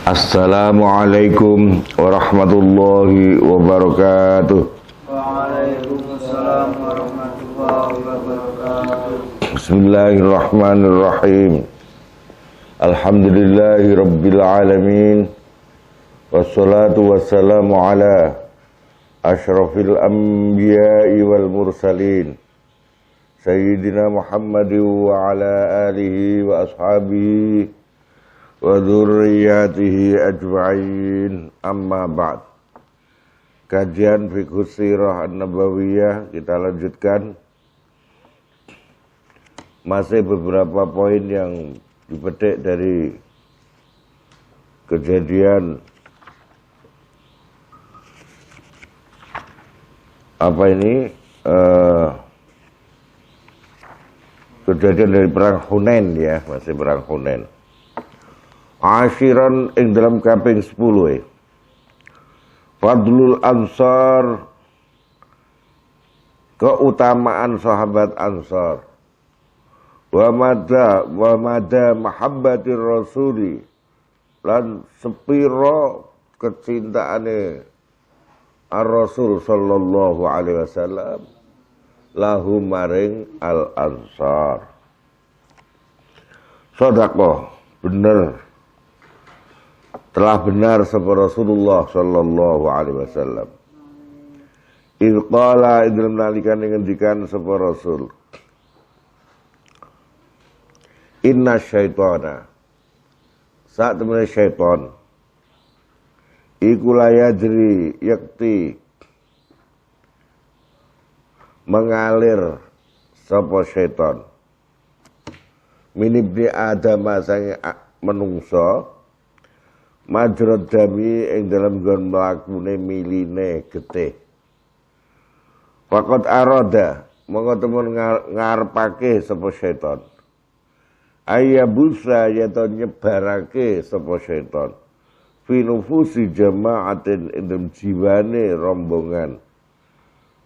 Assalamualaikum warahmatullahi wabarakatuh. Waalaikumsalam warahmatullahi wabarakatuh. Bismillahirrahmanirrahim. Alhamdulillahi rabbil alamin. Wassalatu wassalamu ala asyrafil anbiya'i wal mursalin Sayyidina Muhammadin wa ala alihi wa ashabihi wa dzurriyyatihi ajma'in, amma ba'd. Kajian Fiqh Sirah An-Nabawiyah kita lanjutkan. Masih beberapa poin yang dipetik dari kejadian kejadian dari perang Hunain ya, masih perang Hunain. Ashiran ing dalam kaping 10 Fadlul Ansar, keutamaan sahabat Ansar. Wa mada mahabbatir rasuli, lan sepiro kecintaane ar-rasul sallallahu alaihi wasallam lahu maring al-ansar. Sedekah bener, telah benar sapa Rasulullah sallallahu alaihi wasallam. Idz qala idz nalikane ngendikan sapa Rasul, inna syaitana, saat temene syaitan iku la yajri yakti, mengalir sapa syaitan min ibni Adam sang menungso majrad dami ing dalam nggon mlakune miline getih. Faqad arada, monggo temen ngarepake sapa syaitan, ayabusa yata nyebarake sapa syaitan fi nufusi jama'atin ing dalam jiwane rombongan,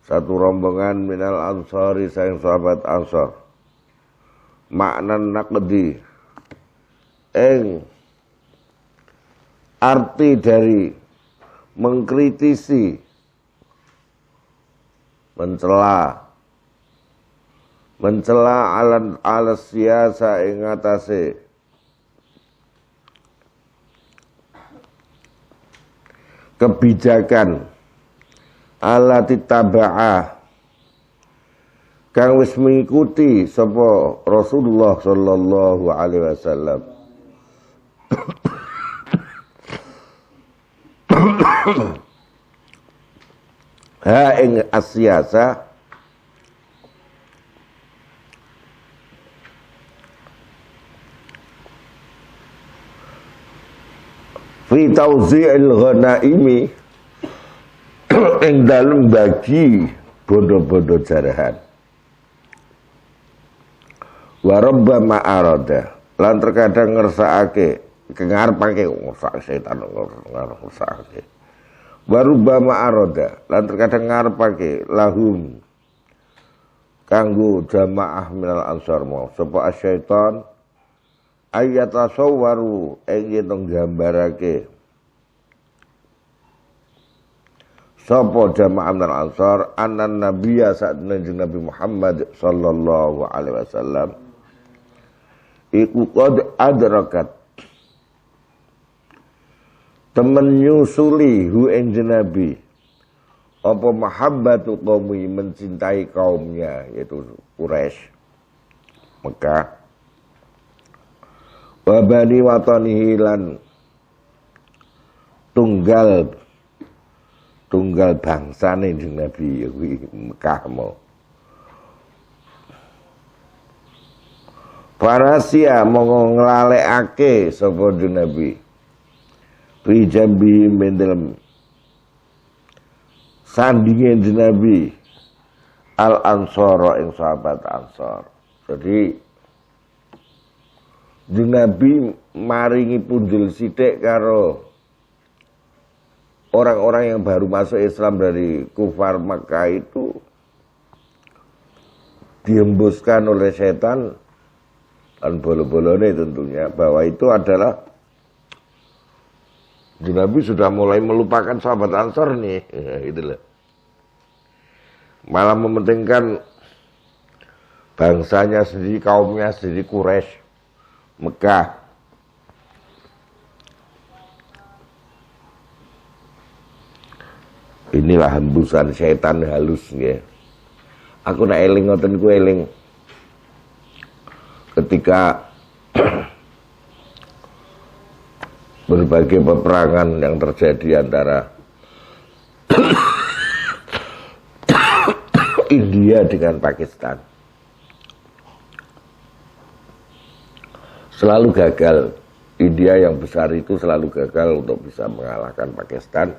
satu rombongan minal ansari sayang sahabat ansar. Maknan naqdi ing arti dari mengkritisi, mencela ala siasa ing atase kebijakan ala titaba'ah kang wis mengikuti sapa Rasulullah sallallahu alaihi wasallam. Ha ing asyasa fi tauzi'il ghanaimi ing dalem bagi bondo-bondo jarahan. Wa rabbama arada, lan terkadang ngersakake kengarepake ngursak setan ngersakake. Wa rubbama arada, lan terkadang ngarepake lahum kanggo jamaah minal ansar mau sapa asyaiton ayatasawwaru ing yen nggambarake sapa jamaah minal ansar anan nabiyya sa'atna Nabi Muhammad sallallahu alaihi wasallam iku qad adrakat, temen nyusuli hu ing Nabi apa mahabbatu qaumi, mencintai kaumnya yaitu Quraisy Mekah, wa bani watanihi, lan tunggal bangsane Nabi kuwi Mekah mau. Parasia monggo nglalekake sapa Nabi fi jambi mendem sandinge Nabi al ansara ing sahabat ansar. Jadi Nabi maringi punjul sithik karo orang-orang yang baru masuk Islam dari kufar Makkah itu, dihembuskan oleh setan dan bolo-bolone tentunya bahwa itu adalah Nabi sudah mulai melupakan sahabat Ansor nih, gitu loh. Malah mementingkan bangsanya sendiri, kaumnya sendiri, Quraisy, Mekah. Inilah hembusan setan halus ya. Aku nak eling ngoten ku eling ketika berbagai peperangan yang terjadi antara India dengan Pakistan. Selalu gagal. India yang besar itu selalu gagal untuk bisa mengalahkan Pakistan.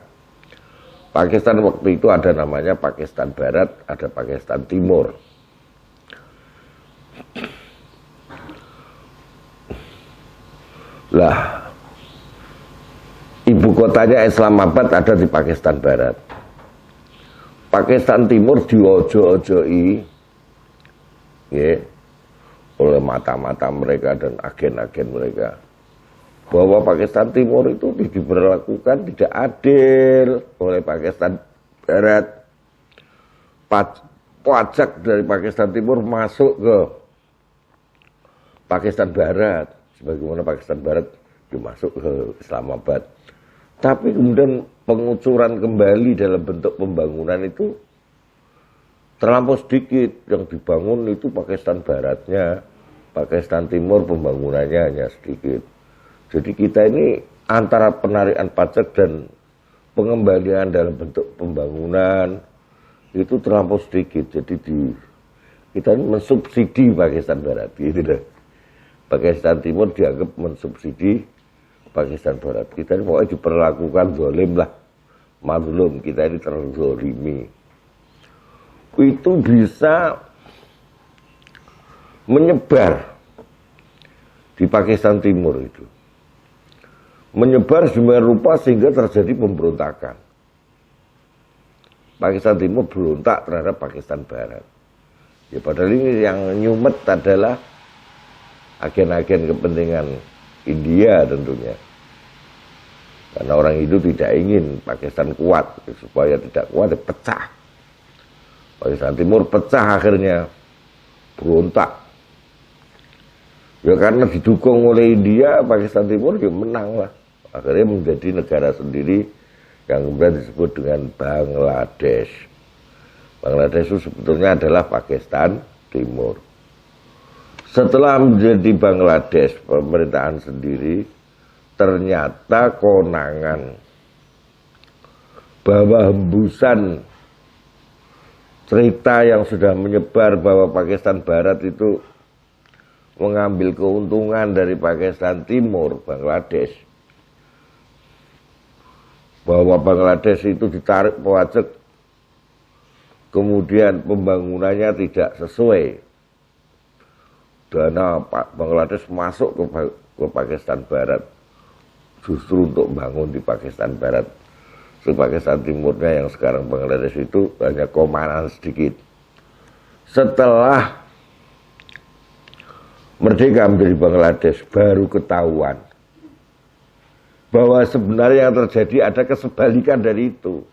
Pakistan waktu itu ada namanya Pakistan Barat, ada Pakistan Timur. Lah, ibu kotanya Islamabad ada di Pakistan Barat. Pakistan Timur diojo-ojoi ya, oleh mata-mata mereka dan agen-agen mereka, bahwa Pakistan Timur itu diberlakukan tidak adil oleh Pakistan Barat. Pajak dari Pakistan Timur masuk ke Pakistan Barat, sebagaimana Pakistan Barat dimasuk ke Islamabad. Tapi kemudian pengucuran kembali dalam bentuk pembangunan itu terlampau sedikit. Yang dibangun itu Pakistan Baratnya, Pakistan Timur pembangunannya hanya sedikit. Jadi kita ini antara penarikan pajak dan pengembalian dalam bentuk pembangunan itu terlampau sedikit. Jadi kita ini mensubsidi Pakistan Barat, gitu deh. Pakistan Timur dianggap mensubsidi Pakistan Barat. Kita ini pokoknya diperlakukan zalim lah, mazlum, kita ini terzolimi. Itu bisa menyebar di Pakistan Timur itu. Menyebar sedemikian rupa sehingga terjadi pemberontakan. Pakistan Timur berontak terhadap Pakistan Barat. Ya padahal ini yang nyumet adalah agen-agen kepentingan India tentunya. Karena orang itu tidak ingin Pakistan kuat, supaya tidak kuat pecah. Pakistan Timur pecah akhirnya, berontak. Ya karena didukung oleh India, Pakistan Timur ya menang lah. Akhirnya menjadi negara sendiri yang kemudian disebut dengan Bangladesh. Bangladesh itu sebetulnya adalah Pakistan Timur. Setelah menjadi Bangladesh, pemerintahan sendiri, ternyata konangan bahwa hembusan cerita yang sudah menyebar bahwa Pakistan Barat itu mengambil keuntungan dari Pakistan Timur, Bangladesh, bahwa Bangladesh itu ditarik pajak, kemudian pembangunannya tidak sesuai, dana Bangladesh masuk ke Pakistan Barat justru untuk bangun di Pakistan Barat. Di Pakistan Timurnya yang sekarang Bangladesh itu hanya komanan sedikit. Setelah merdeka menjadi Bangladesh baru ketahuan bahwa sebenarnya yang terjadi ada kesebalikan dari itu.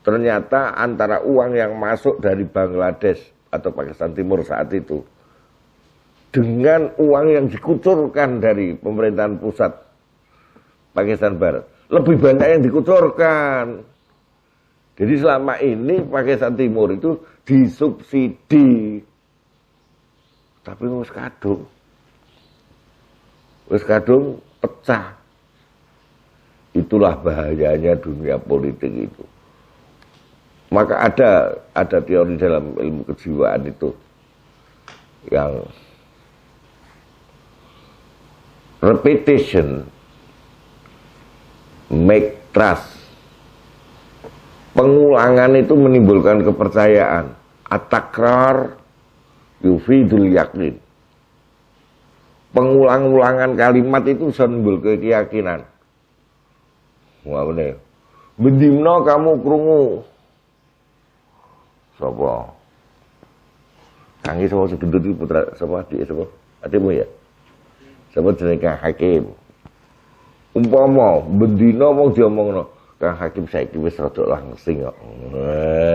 Ternyata antara uang yang masuk dari Bangladesh atau Pakistan Timur saat itu dengan uang yang dikucurkan dari pemerintahan pusat Pakistan Barat, lebih banyak yang dikucurkan. Jadi selama ini Pakistan Timur itu disubsidi. Tapi wis kadung pecah. Itulah bahayanya dunia politik itu. Maka ada teori dalam ilmu kejiwaan itu yang repetition make trust. Pengulangan itu menimbulkan kepercayaan. At-takrar yufidul yakin. Pengulang-ulangan kalimat itu bisa menimbulkan keyakinan. Wah bener. Bendimno kamu krungu. Sapa? Kangi sapa segendut iki putra sapa adik sapa? Adikmu ya? Sapa jenenge Hakim. Umpama bendina wong diomongno, Kang Hakim saiki wis rada langsing kok.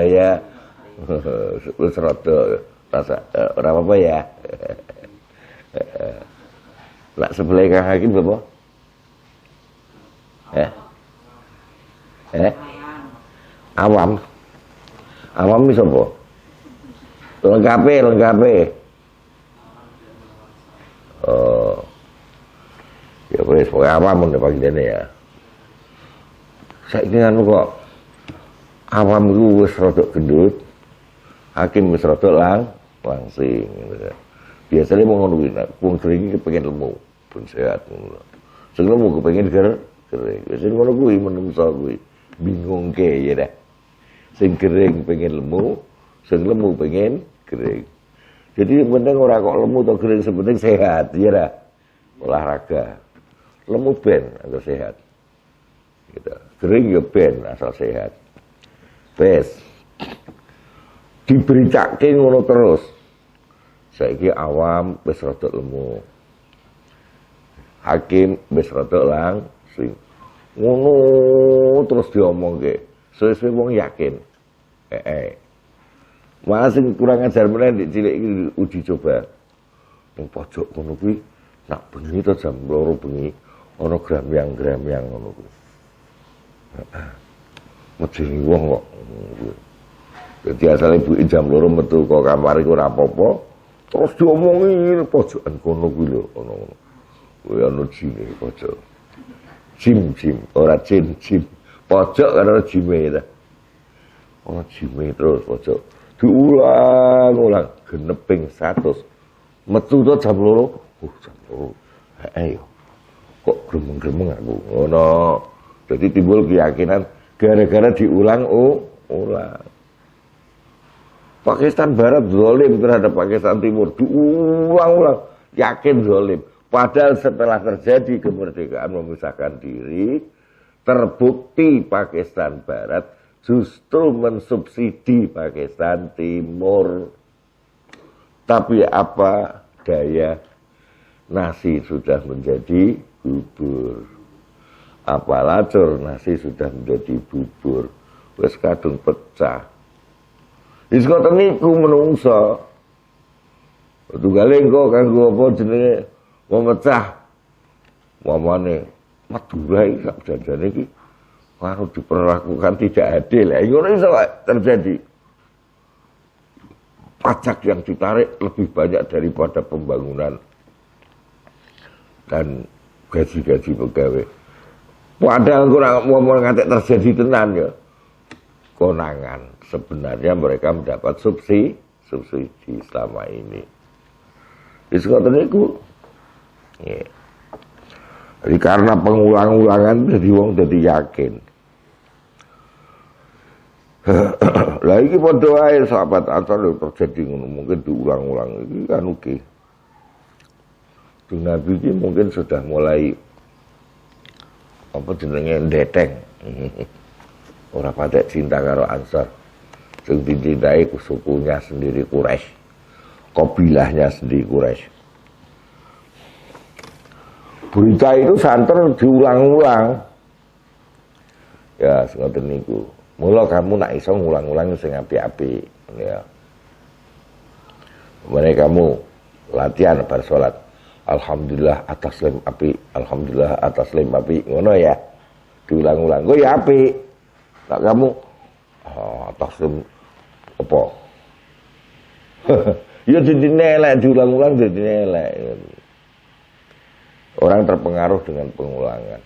Ya. Wis rada rasa ora apa-apa ya. Lah sebelah Kang Hakim apa? Awam. Awam iki sapa? Lengkape. Oh. Ya wis pokoke awam men pangilane ya. Saiki anu kok awam iku wis rada gendut. Hakim wis rada langsing gitu. Biasanya mau ngono kuwi, wong kering iki kepengin lemu, ben sehat ngono. Sing lemu kepengin kering. Wis ngono kuwi menungso kuwi. Bingungke ya dah. Sing kering pengen lemu, sing lemu pengen kering. Jadi penting ora kok lemu atau kering, sepenting sehat, ya dah. Olahraga. Lemu ben atau sehat. Gitu. Kering ya ben asal sehat. Wes. Diberitake ngono terus. Saiki awam wis rada lemu. Hakim wis rada langsing. Ngono terus diomongke. Suwe-suwe wong yakin. Malah sing kurang ajar meneh ndik cilik iki uji coba. Ning pojok ngono kuwi nak bengi to jam 2 bengi ana gramyang ngono kuwi. Medeni wong kok. Dadi asale ibu jam 2 metu kok kamar iku ora apa-apa. Terus diomongi pojokan kono kuwi lho ono. Kuwi ono jine pojok. Jim, ora jin. Pojok karo jime ta. Ono jime terus pojok. Diulang genep ping 100. Metu to jam 2. Jam 2. Kok gremeng-gremeng aku. Ngono. Jadi timbul keyakinan gara-gara diulang ulang. Pakistan Barat zalim terhadap Pakistan Timur, diulang-ulang, yakin zalim. Padahal setelah terjadi kemerdekaan memisahkan diri, terbukti Pakistan Barat justru mensubsidi Pakistan Timur. Tapi apa daya, nasi sudah menjadi bubur. Apa lacur, nasi sudah menjadi bubur. Wes kadung pecah. Wis ngoten niku menungso. Tunggale engko kanggo apa jenenge memecah. Mamane Madura iki sak janjane iki harus diperlakukan tidak adil. Ngono iso terjadi. Pajak yang ditarik lebih banyak daripada pembangunan dan gaji-gaji pegawai. Padahal kurang mau ngatek terjadi tenan ya. Konangan sebenarnya mereka mendapat subsidi selama ini. Diskoten niku. Ya. Jadi karena pengulang-ulangan jadi wong jadi yakin. Lah iki padha wae sahabat Ansor terjadi ngono, mungkin diulang-ulang iki kan oke. Nabi iki mungkin sudah mulai apa jenenge ndeteng. Ora patek cinta karo Ansor. Sing dicintai sukunya sendiri Quraisy. Kabilahnya sendiri Quraisy. Berita itu santer diulang-ulang. Ya, ngoten niku. Mula kamu nak iso ngulang-ulang sing apik-apik, ya. Mereka kamu latihan bar salat. Alhamdulillah atas lem apik, alhamdulillah atas lem apik, ngono ya. Diulang-ulang. Kok ya apik. Nak kamu atas lem apa? Ya jadi nelek diulang-ulang jadi nelek. Orang terpengaruh dengan pengulangan.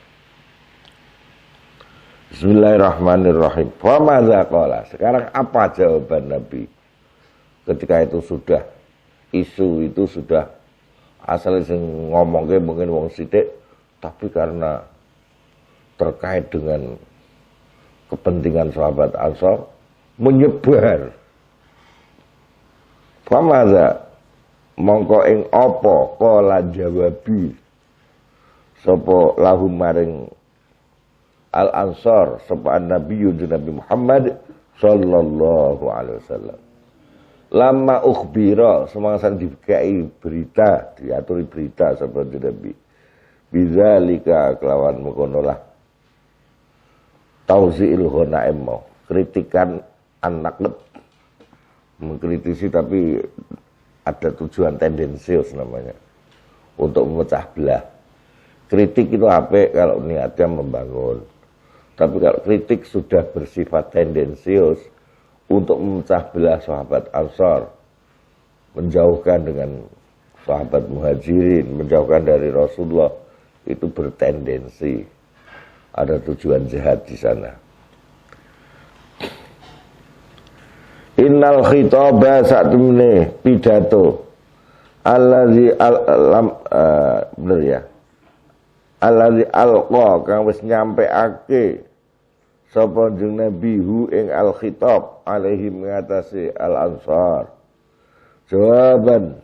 Bismillahirrahmanirrahim. Famadza qala. Sekarang apa jawaban Nabi? Ketika itu sudah isu itu sudah asal sing ngomongke mungkin wong sithik, tapi karena terkait dengan kepentingan sahabat Ansor menyebar. Famadza mongko ing apa qala jawabi sapa lahum maring Al-Ansor sapa Nabi Muhammad sallallahu alaihi wasallam. Lama ukhbira semangsa dikai berita, diaturi berita sapa Nabi bidzalika kelawan mengkonolah tauzi'il ghanaim mau kritikan anak mengkritisi tapi ada tujuan tendensius namanya untuk memecah belah. Kritik itu apa kalau niatnya membangun, tapi kalau kritik sudah bersifat tendensius untuk memecah belah sahabat Ansar, menjauhkan dengan sahabat Muhajirin, menjauhkan dari Rasulullah, itu bertendensi ada tujuan jahat di sana. Innal khitaba satemene pidato allazi bener ya. Allazi alqa kang wis nyampeake sapa jeneng Nabi hu ing al khitab alaihi ngatasi al ansar. Jawaban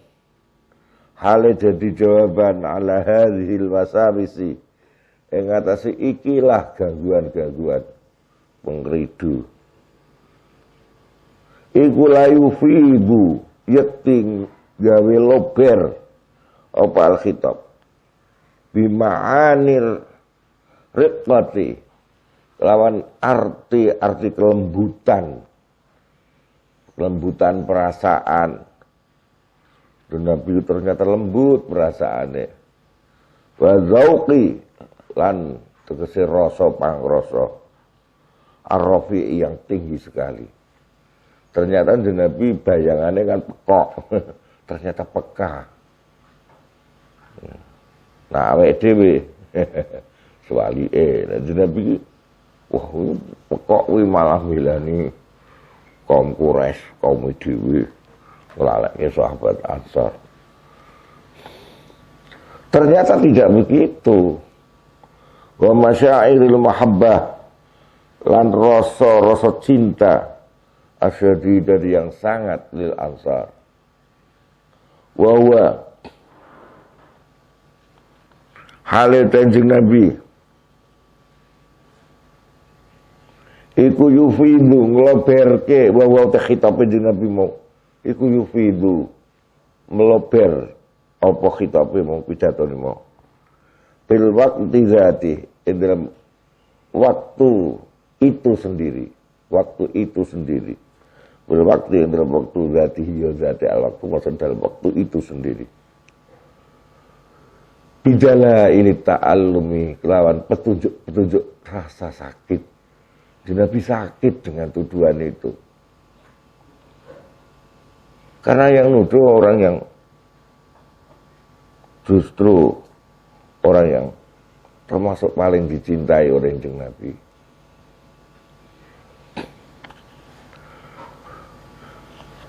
hale jadi jawaban ala hadhil wasawisi ing ngatasi ikilah gangguan-gangguan pengridu. Iku layu fibu yeting gawe lober apa al khitab bima'anir riqati lawan arti kelembutan perasaan. Dan Nabi ternyata lembut perasaannya. Wa zauqi lan tegese rasa pangrasa ar-rafi yang tinggi sekali. Ternyata Nabi bayangannya kan pekok, ternyata peka. Nah, awake dhewe swalike, Nabi wah pekok kuwi malah milani kaum Quraisy, kaum dhewe nglalekne sahabat Ansar. Ternyata tidak begitu. Wa masyairil mahabbah lan rasa cinta asyadi dari yang sangat lil ansar. Wawa halil tanjung Nabi iku yufidu ngloberke wawa te khitabe jeneng Nabi mau iku yufidu melober apa khitabe mau pidatone mau bil waqti zati dalam waktu itu sendiri berwaktu yang dalam waktu zati al-waktu maksud dalam waktu itu sendiri. Bidala ini ta'allumi kelawan petunjuk rasa sakit. Nabi sakit dengan tuduhan itu. Karena yang nuduh orang yang justru orang yang termasuk paling dicintai oleh Nabi.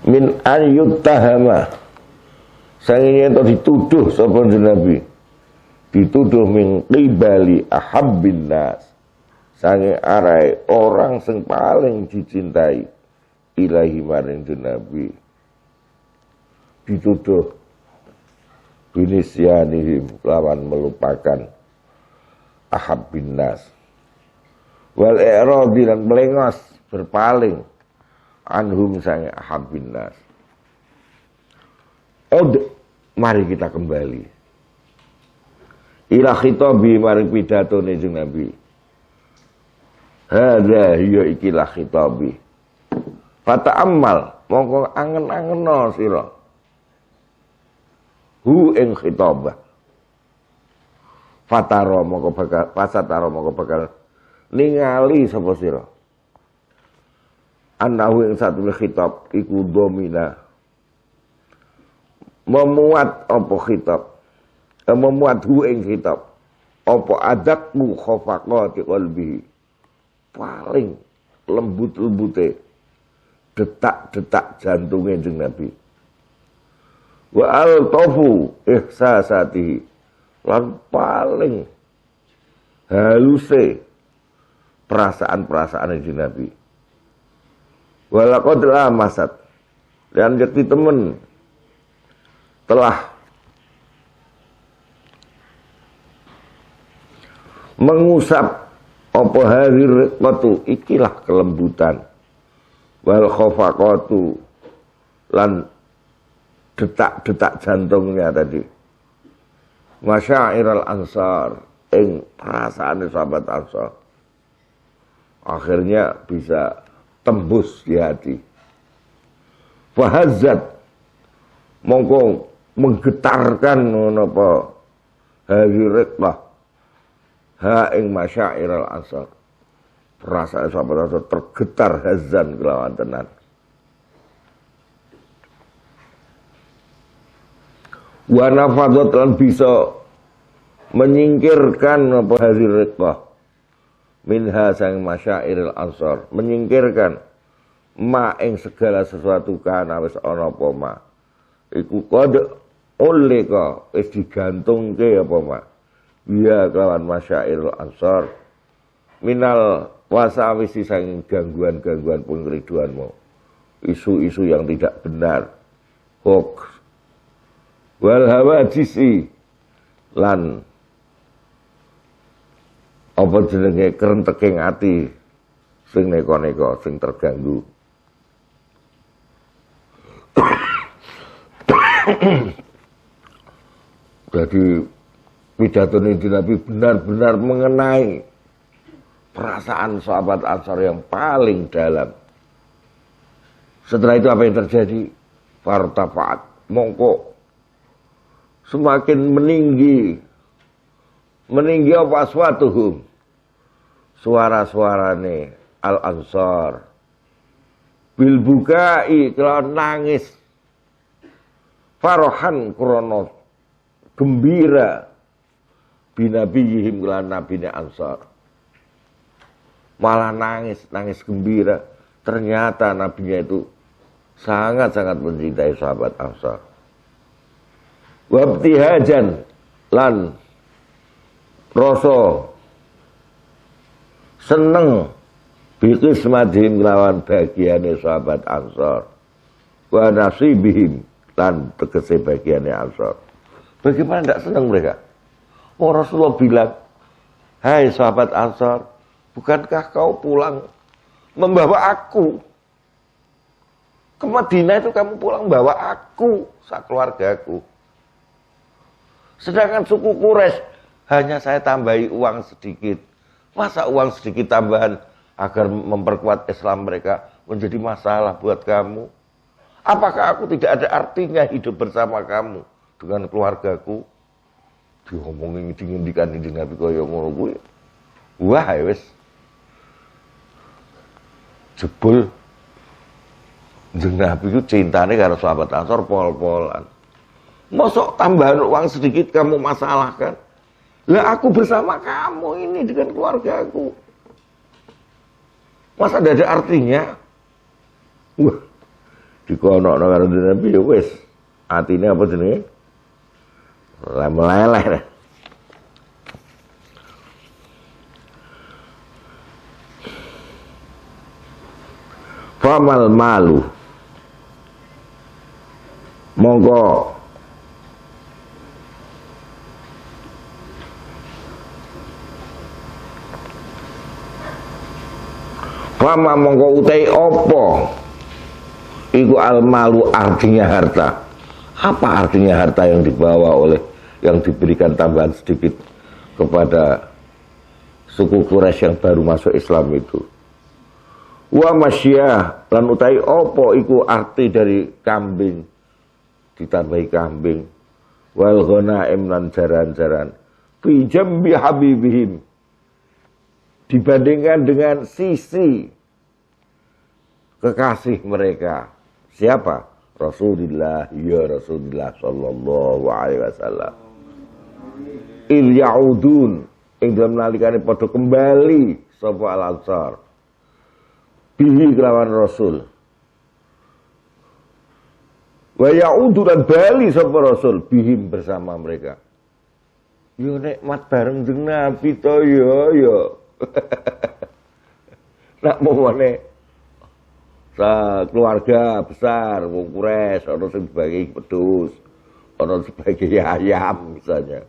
Min ayyut tahama sanginya itu dituduh sapa Nabi, dituduh min qibali ahabbin nas sange arai orang sing paling dicintai ilahi maring Nabi, dituduh binisyanihim lawan melupakan ahabbin nas wal i'radi lan melengos berpaling anhum sange ahabbin nas. Mari kita kembali ila khitabi maring pidatone jeung Nabi. Hadza hiya ikilah khitabi. Fata'ammal mongko angen-angeno sira hu ing khitabah. Fatara mongko bakal ningali sapa sira anahu yang satu khitab iku domina memuat apa khitab memuat hu ing khitab apa adakmu khafaqati qalbihi paling lembut-lembute detak-detak jantungnya jeung Nabi wa altafu ihsasatihi lan paling haluse perasaan-perasaan jeung Nabi. Walaqad lamasat dan yakti temen telah mengusap apa hadir riqatu ikilah kelembutan wal khafaqatu lan detak-detak jantungnya tadi masyairal ansar, ing perasaane sahabat Ansar. Akhirnya bisa tembus di hati. Fahazzat, mongko menggetarkan apa hariqlah ha ing masyairal ansar. Perasaan sahabat Ansar tergetar hazan kelawan tenan. Wa nafadat lan bisa menyingkirkan apa hariqlah minha sang masyairil ansar, menyingkirkan ma ing segala sesuatu kana wis ana apa ma iku kode oleh ka wis digantungke apa ma ya kelawan masyairil ansar minal wasawisi sang gangguan-gangguan pengriduanmu, isu-isu yang tidak benar, hoax wal hawadisi lan apa jenenge kerenteking ati sing neko-neko sing terganggu. Jadi pidato ini Nabi benar-benar mengenai perasaan sahabat Ansar yang paling dalam. Setelah itu apa yang terjadi? Fartafaat, mongko semakin meninggi apa aswatuhum, suara-suarane al-ansar bil bukai kelawan nangis, farohan krono gembira binabiyihim kelawan nabine ansar, malah nangis gembira. Ternyata nabinya itu sangat-sangat mencintai sahabat Ansar. Wabtihajan lan rasa seneng biqismatihim kelawan bagiane sahabat Ansar wa nasibihim lan tegese bagiane Ansar. Bagaimana tidak senang mereka? Oh, Rasulullah bilang, hai sahabat Ansar, bukankah kau pulang membawa aku ke Madinah, itu kamu pulang bawa aku sakeluargaku. Sedangkan suku Quraisy hanya saya tambahi uang sedikit. Masa uang sedikit tambahan agar memperkuat Islam mereka menjadi masalah buat kamu? Apakah aku tidak ada artinya hidup bersama kamu dengan keluargaku? Diomongin dingendikan di Nabi kaya ngono kuwi. Wah, wis. Jebul jeneng Nabi itu cintane karo sahabat Ansor pol-polan. Mosok tambahan uang sedikit kamu masalahkan? Lah aku bersama kamu ini dengan keluargaku. Masa tidak ada artinya? Wah, dikonokno karo Nabi ya wis. Atine apa jenenge? Meleleh. Famal malu monggo fama monggo utai opo iku al malu artinya harta. Apa artinya harta yang dibawa oleh, yang diberikan tambahan sedikit kepada suku Quraisy yang baru masuk Islam itu? Wa masyah lan utai opo iku arti dari kambing ditambahi kambing, wal ghanaim lan jaran-jaran fi jambi habibihim, dibandingkan dengan sisi kekasih mereka. Siapa? Rasulullah, ya Rasulullah sallallahu alaihi wasallam. Il yaudun ing dalam nalikane padha kembali sapa al-ansar bihi kelawan Rasul. Wa ya'udu dan bali sapa Rasul bihim bersama mereka. Yo nikmat bareng jeung Nabi to yo. Nak momone keluarga besar wong Quraisy ana sing dibagi pedus, ana sebagai ayam misalnya.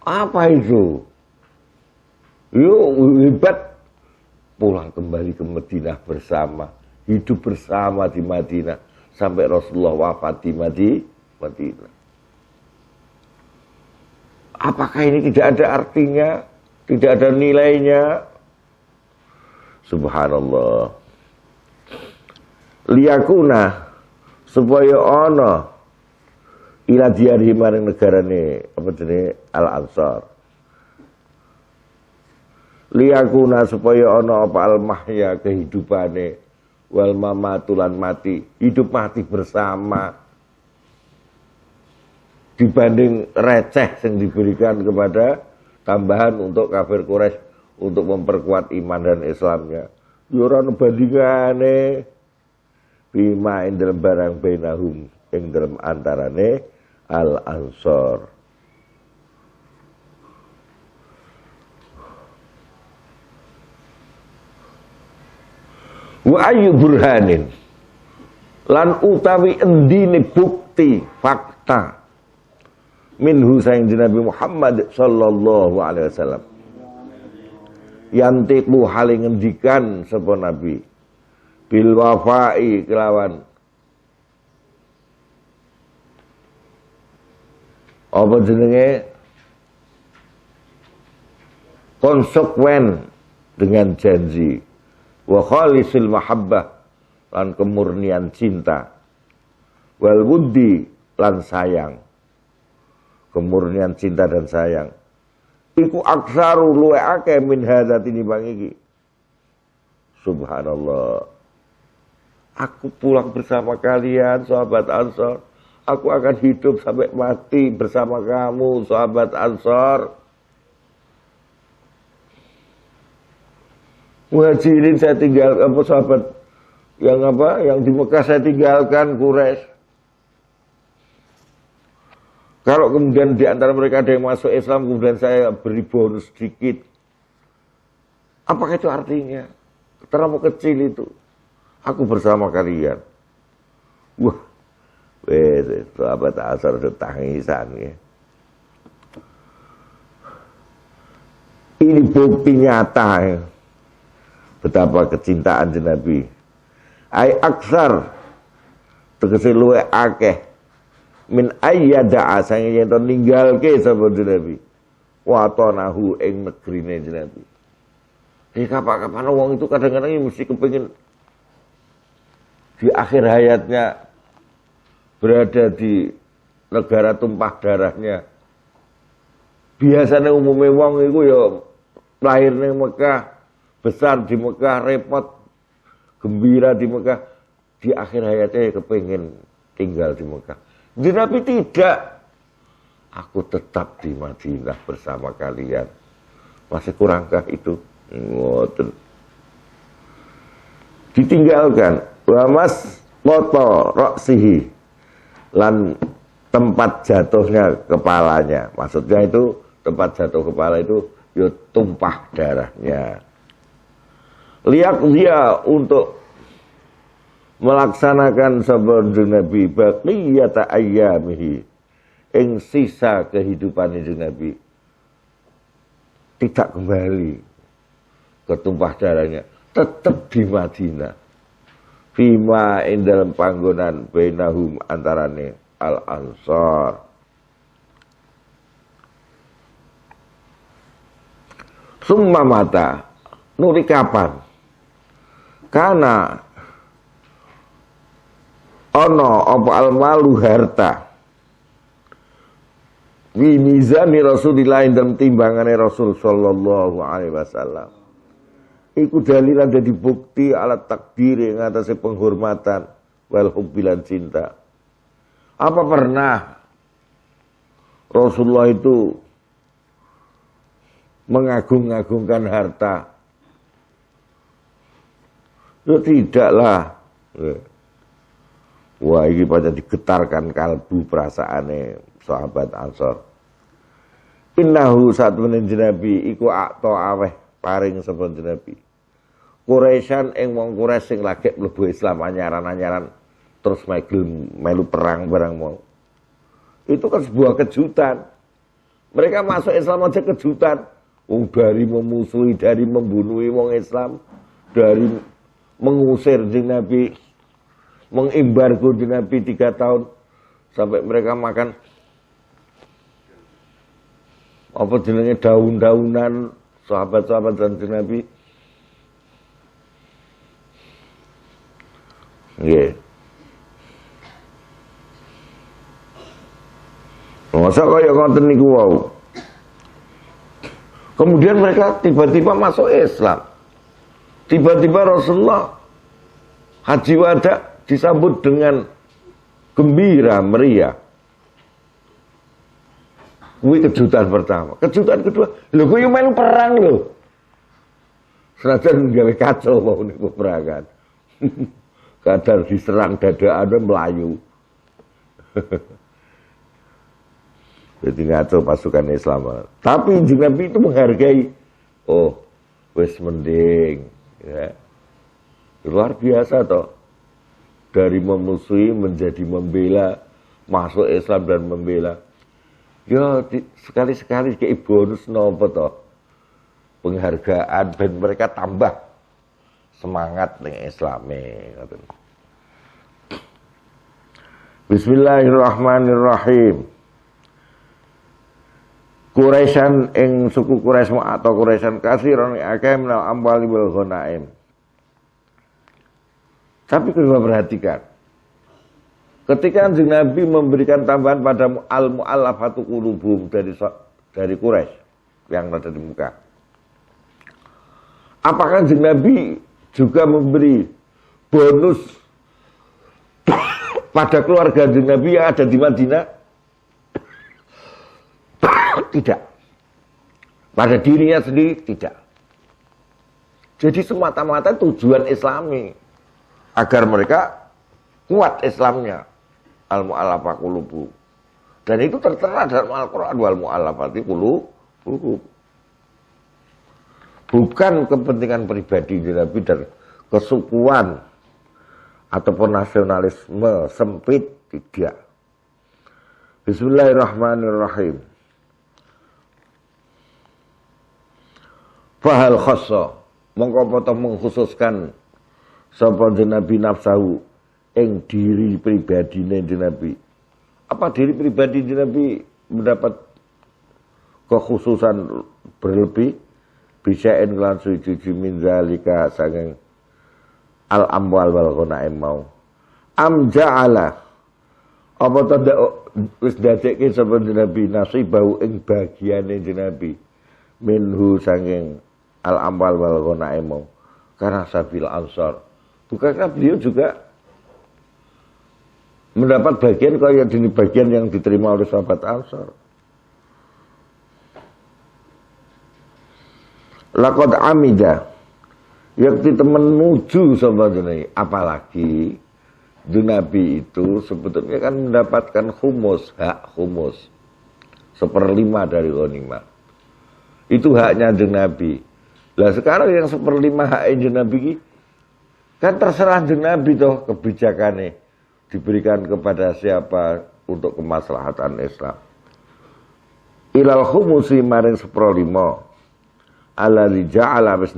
Apa itu? Yo hebat. Pulang kembali ke Madinah bersama, hidup bersama di Madinah sampai Rasulullah wafat di Madinah. Apakah ini tidak ada artinya? Tidak ada nilainya? Subhanallah. Liyakuna supaya ana ila diari maring negarane apa jenenge Al-Ansar. Liyakuna supaya ana apa al-mahya kehidupane wal mamatulan mati, hidup mati bersama dibanding receh yang diberikan kepada tambahan untuk kafir Quraisy untuk memperkuat iman dan Islamnya. Ya ora bandingane bima ing dalem barang bainahum ing dalem antarane Al-Ansar. Wa ayu burhanin lan utawi endine bukti fakta minhu saing Nabi Muhammad sallallahu alaihi wasallam yantiqu hale ngendikan sapa nabi bil wafai kelawan apa jenenge konsekuen dengan janji wa khalisil mahabbah lan kemurnian cinta wal wuddi lan sayang, kemurnian cinta dan sayang iku aksaru luwe akeh min hadza tinimbang iki. Subhanallah. Aku pulang bersama kalian sahabat Ansor, aku akan hidup sampai mati bersama kamu sahabat Ansor. Muhajirin saya tinggal apa sahabat yang di Mekah saya tinggalkan Quraisy. Kalau kemudian di antara mereka ada yang masuk Islam kemudian saya beri bonus sedikit, apakah itu artinya? Terlalu kecil itu. Aku bersama kalian. Wah, sahabat Ansor itu tangisan ya. Ini bukti nyata ya. Betapa kecintaan Nabi. Ai aksar tegese luwe akeh min ayyada asang yen to ninggalke sapa Nabi. Wa tanahu ing negrine Nabi. Kapan-kapan wong itu kadang-kadang mesti kepengin di akhir hayatnya berada di negara tumpah darahnya. Biasanya umumnya wong itu ya lahir di Mekah, besar di Mekah, repot, gembira di Mekah, di akhir hayatnya kepingin tinggal di Mekah. Nabi tidak. Aku tetap di Madinah bersama kalian. Masih kurangkah itu? Ngoten. Ditinggalkan. Wa mas moto roksihi lan tempat jatuhnya kepalanya. Maksudnya itu tempat jatuh kepala itu ya tumpah darahnya. Lihat dia untuk melaksanakan sabda Nabi baqiyata ayyamihi ing sisa kehidupan itu Nabi tidak kembali ke tumpah darahnya, tetap di Madinah. Fima ing dalam panggonan bainahum antarane Al-Ansar. Summa mata nuri kapan? Karena ono apa almalu harta wi mizani Rasulillah dalam timbangane Rasul sallallahu alaihi wasallam. Iku dalilan dadi bukti alat takdir yang atasnya penghormatan wal hubbilan cinta. Apa pernah Rasulullah itu mengagung-agungkan harta? Ya tidaklah. Wah, ini pada digetarkan kalbu perasaane sahabat Ansor. Innahu saat meninji Nabi iku akto aweh paring sapa Nabi. Quraisyan ing wong Quraisy sing lagi mlebu Islam anyaran-anyaran terus melu perang barang mau. Itu kan sebuah kejutan. Mereka masuk Islam aja kejutan. Wong dari memusuhi, dari membunuhi wong Islam, dari mengusir di Nabi, mengimbargo di Nabi 3 tahun sampai mereka makan apa jenenge daun-daunan sahabat-sahabat Kanjeng Nabi. Nggih. Masa kaya ngoten niku wau. Kemudian mereka tiba-tiba masuk Islam. Tiba-tiba Rasulullah Haji Wada disambut dengan gembira, meriah. Kuwi kejutan pertama. Kejutan kedua, lho kuwi melu perang lho. Senajan gawe kacau mau niku peperangan. Kadar diserang dadaan melayu. Jadi ngaco pasukan Islam. Tapi Nabi itu menghargai. Oh, wis mending. Ya. Luar biasa toh. Dari memusuhi menjadi membela. Masuk Islam dan membela. Ya sekali-sekali kayak bonus nopo toh. Penghargaan dan mereka tambah semangat dengan Islamnya. Bismillahirrahmanirrahim. Quraisyan ing suku Quraisy atau Quraisyan kasiron akeh minal amwali wal ghanaim. Tapi kita perhatikan, ketika Nabi memberikan tambahan pada al-mu'allafatu qulubuhum dari Quraisy yang ada di muka. Apakah Nabi juga memberi bonus pada keluarga Nabi yang ada di Madinah? Tidak. Pada dirinya sendiri tidak. Jadi semata-mata tujuan Islami agar mereka kuat Islamnya. Al-mu'allafah qulubuhum. Dan itu tertera dalam Al-Qur'an wal mu'allafati qulubuhum. Bukan kepentingan pribadi Nabi dan kesukuan ataupun nasionalisme sempit, tidak. Bismillahirrahmanirrahim. Fahal khassa mongko apa mengkhususkan sapa Nabi nafsahu ing diri pribadine Nabi. Apa diri pribadi Nabi mendapat kekhususan berlebih bisaen kelan suci min zalika saking al amwal wal ghanaim mau. Am ja'ala apa ta wis dadekke sapa Nabi nasibahu ing bagiane Nabi minhu saking al amwal wal ghanaim karena sabil ansar. Bukankah beliau juga mendapat bagian kaya dini bagian yang diterima oleh sahabat Ansar? Laqad amida yakti temen nuju sama jenenge, apalagi Nabi itu sebetulnya kan mendapatkan humus, hak humus 1/5 dari ghanimah. Itu haknya Nabi. Lah sekarang yang 1/5 hak Nabi kan terserah Nabi toh kebijakannya diberikan kepada siapa untuk kemaslahatan Islam. Ilal khumusi maring 1/5 alladzi ja'ala wis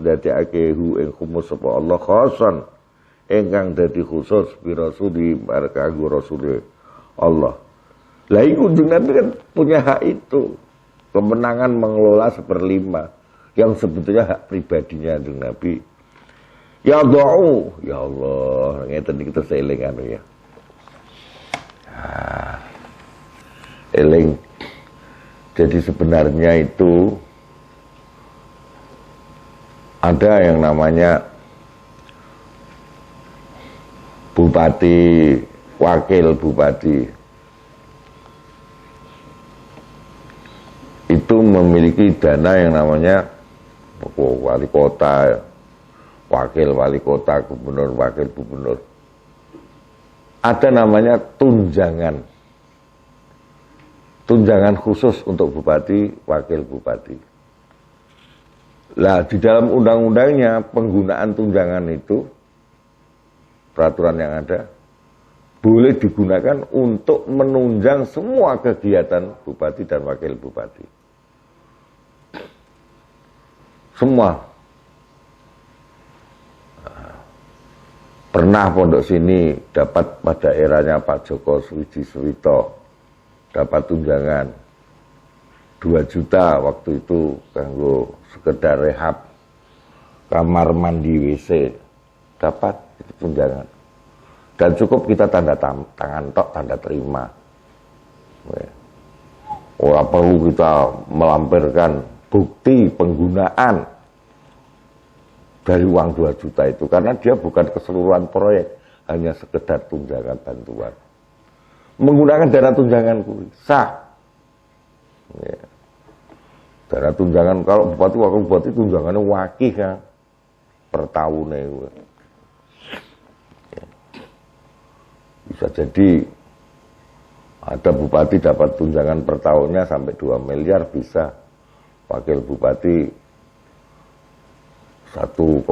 dadekake ing khumus sapa Allah khoson ingkang dadi khusus bi rasuli markagu rasul Allah. Lah iku Nabi kan punya hak itu, kemenangan mengelola 1/5 yang sebetulnya hak pribadinya Nabi. Ya do'u, ya Allah, ngeten iki terus eling anu ya. Eling. Jadi sebenarnya itu ada yang namanya bupati, wakil bupati. Itu memiliki dana yang namanya wali kota, wakil wali kota, gubernur, wakil gubernur. Ada namanya tunjangan. Tunjangan khusus untuk bupati, wakil bupati. Lah di dalam undang-undangnya penggunaan tunjangan itu, peraturan yang ada, boleh digunakan untuk menunjang semua kegiatan bupati dan wakil bupati. Semua. Pernah Pondok Sini dapat pada eranya Pak Joko Suwito dapat tunjangan. 2 juta waktu itu kanggo sekedar rehab kamar mandi WC, dapat itu tunjangan. Dan cukup kita tanda tangan tok, tanda terima. Ora perlu kita melampirkan bukti penggunaan dari uang 2 juta itu, karena dia bukan keseluruhan proyek, hanya sekedar tunjangan bantuan. Menggunakan dana tunjangan sah. Ya. Dana tunjangan kalau bupati wakil bupati tunjangannya wakih ya per tahunnya. Ya. Bisa jadi ada bupati dapat tunjangan per tahunnya sampai 2 miliar bisa. Wakil bupati 1,2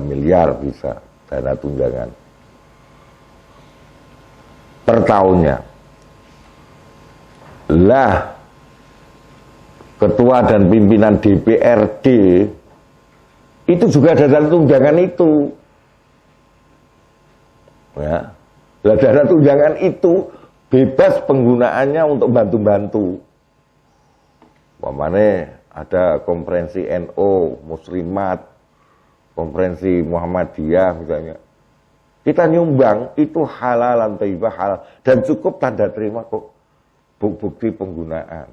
miliar bisa dana tunjangan per tahunnya. Lah ketua dan pimpinan DPRD itu juga ada dana tunjangan itu. Ya. Lah dana tunjangan itu bebas penggunaannya untuk bantu-bantu. Umpamanya ada konferensi NU, Muslimat, konferensi Muhammadiyah misalnya. Kita nyumbang itu halalan thayyibah halal dan cukup tanda terima kok. Bukti penggunaan.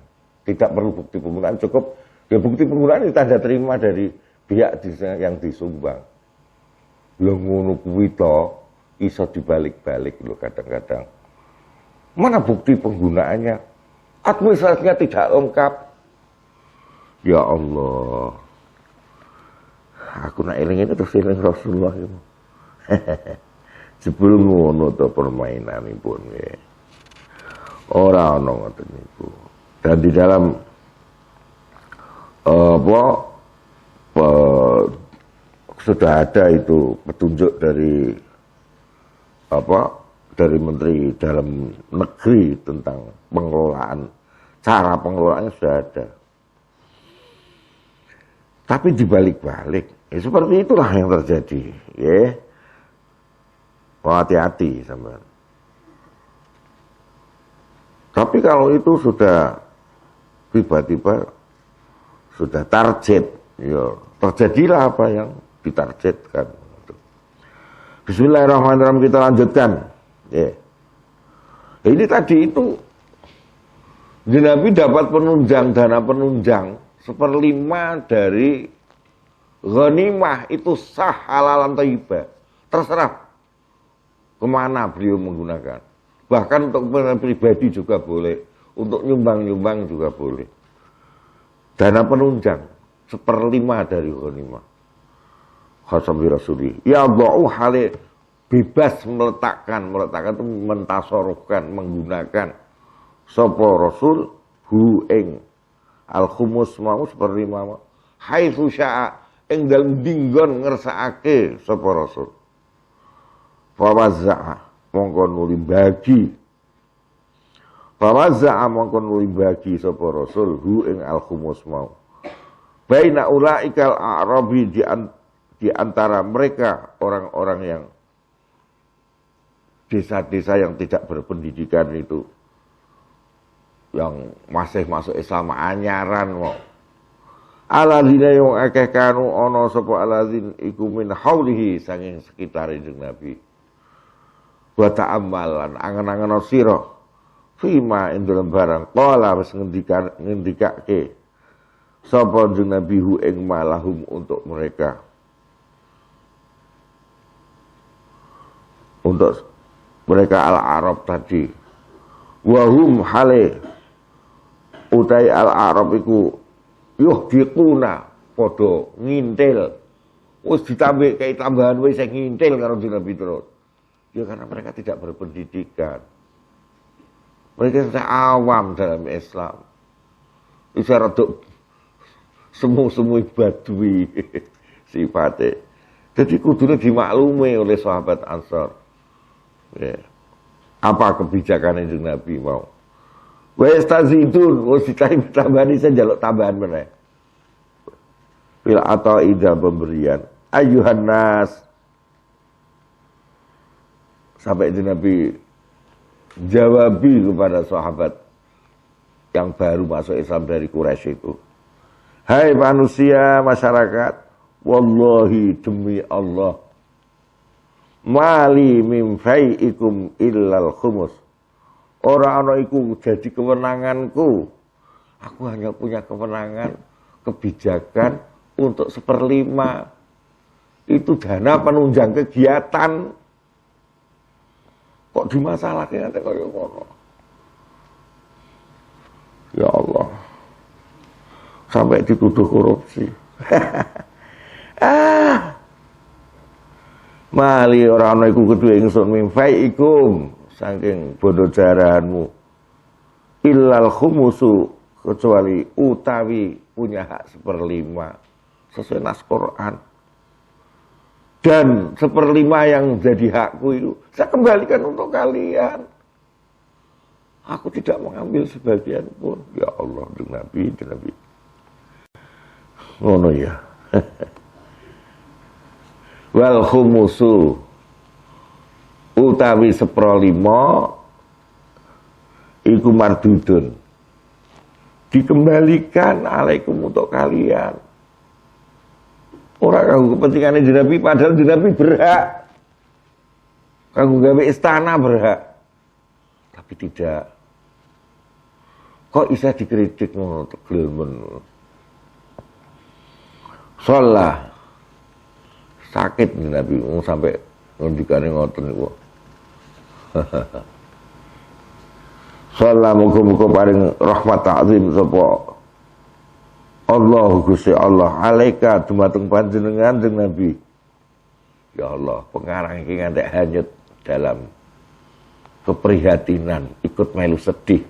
Tidak perlu bukti penggunaan, cukup ya bukti penggunaan itu tanda terima dari pihak yang disumbang. Lho ngono kuwi to iso dibalik-balik lho kadang-kadang. Mana bukti penggunaannya? Administrasinya tidak lengkap. Ya Allah. Aku nak eling itu terus eling Rasulullah itu. Sebelum ngono to permainanipun nggih. Ora ana ngoten niku. Dan di dalam sudah ada itu petunjuk dari dari Menteri Dalam Negeri tentang pengelolaan, cara pengelolaannya sudah ada. Tapi dibalik-balik, ya seperti itulah yang terjadi, ya. Hati-hati sampean. Tapi kalau itu sudah tiba-tiba sudah target, ya terjadilah apa yang ditargetkan. Bismillahirrahmanirrahim, kita lanjutkan. Ya. Ini tadi itu Nabi dapat penunjang, dana penunjang 1/5 dari ghanimah itu sah halalan thayyibah. Terserah kemana beliau menggunakan. Bahkan untuk pribadi juga boleh, untuk nyumbang-nyumbang juga boleh. Dana penunjang 1/5 dari ghanimah. Khasabi Rasulih. Ya Allahu hale bebas meletakkan itu mentasarufkan, menggunakan sapa Rasul hu ing al-khumus mau 1/5 haitsu syaa ing dalem dinggon ngersakake sapa Rasul. Fa wazza'a mongko nuli bagi. Fa wazza'a mongko nuli bagi sapa Rasul hu ing al-khumus mau. Baina ulaikal a'rabi di antara mereka orang-orang yang desa-desa yang tidak berpendidikan itu, yang masih masuk Islam anyaran kok. Alladzina yang akeh kanu ana sapa alladzin iku min haulihi saking sekitar Nabi. Wa ta'ammalan angen-angen sira fima ing dalem barang qala wis ngendikake sapa Nabi hu ing malahum untuk mereka. Untuk mereka al-Arab tadi. Wahum hale utai al-Arab iku yuhdiquna padha ngintil. Wis ditambah kayak tambahan wis sing ngintil karo Nabi terus. Ya karena mereka tidak berpendidikan. Mereka sudah awam dalam Islam. Bisa rodok semu-semu badui sifatnya. Jadi kudune dimaklumi oleh sahabat Ansar. Ya. Apa kebijakan itu Nabi mau? Wa yastazidun, wis tambahan saya jaluk tambahan meneh. Fil ata'i dalam pemberian. Ayuhan nas. Sampai itu Nabi jawabi kepada sahabat yang baru masuk Islam dari Quraisy itu. Hai manusia masyarakat, wallahi demi Allah, mali min fai'ikum illal khumus. Ora ana iku jadi kewenanganku. Aku hanya punya kewenangan, kebijakan untuk 1/5. Itu dana penunjang kegiatan. Kok dimasalahkan nanti kaya ngono? Ya Allah. Sampai dituduh korupsi. Mali ora ana iku kedue ingsun min fai'ikum saking bondo jarahanmu illal khumusu kecuali utawi punya hak 1/5 sesuai nas Quran. Dan 1/5 yang jadi hakku itu saya kembalikan untuk kalian. Aku tidak mengambil sebagian pun. Ya Allah, Nabi. Ngono ya. Wal khumusu utawi 1/5 iku mardudun, dikembalikan alaikum untuk kalian. Orang kanggo kepentingan Nabi, padahal Nabi berhak kanggo gawe istana berhak, tapi tidak. Kok bisa dikritik ngono gelmen. Sholah sakit Nabi sampai ngendikane ngoten niku. Sholah muga-muga paring rahmat ta'zim sapa Allah Gusti Allah alaika dumateng panjenengan jeung Nabi. Ya Allah, pengarang iki ngantek hanyut dalam keprihatinan, ikut melu sedih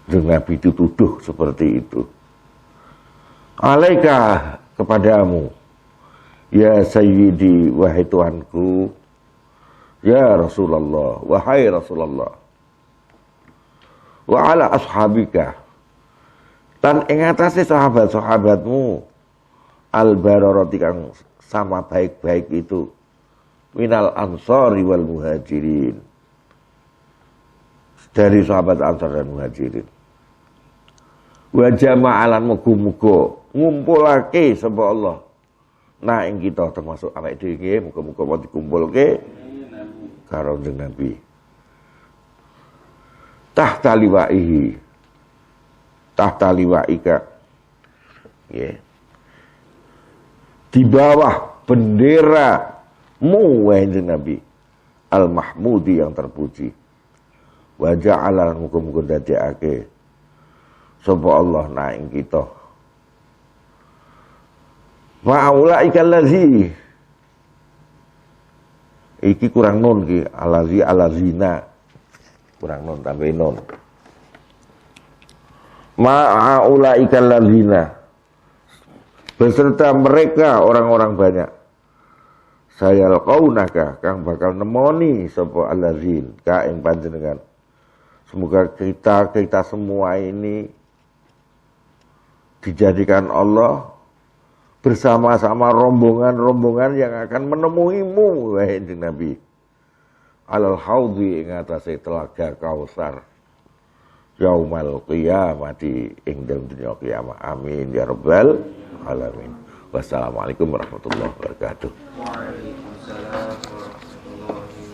jeung Nabi dituduh seperti itu. Alaika kepadamu ya Sayyidi, wahai Tuanku, ya Rasulullah, wahai Rasulullah, wa ala ashabika, dan ing atase sahabat-sahabatmu, al-bararati kang sama baik-baik itu, minal ansari wal muhajirin, dari sahabat ansar dan muhajirin. Wa jama'alan muga-muga ngumpulake sapa Allah nah ing kita termasuk awake dhewe muga-muga dikumpulke karo Nabi tahta liwa'ika ya, di bawah bendera mu wahai Nabi al-mahmudi yang terpuji. Wa ja'ala muga-muga dadekake sapa Allah nah ing kita ma'ulaika allazi, iki kurang nun ki, alazina kurang nun tambah nun, ma'ulaika allazina beserta mereka orang-orang banyak, sayal qaunaka kang bakal nemoni sapa allazin ka ing panjenengan. Semoga kita semua ini dijadikan Allah bersama-sama rombongan-rombongan yang akan menemuimu wahai Nabi alal haudhi ing atase telaga Kausar yaumal qiyamati ing dalem dunya kiamat. Amin ya rabbal alamin. Wassalamualaikum warahmatullahi wabarakatuh. Waalaikumsalam.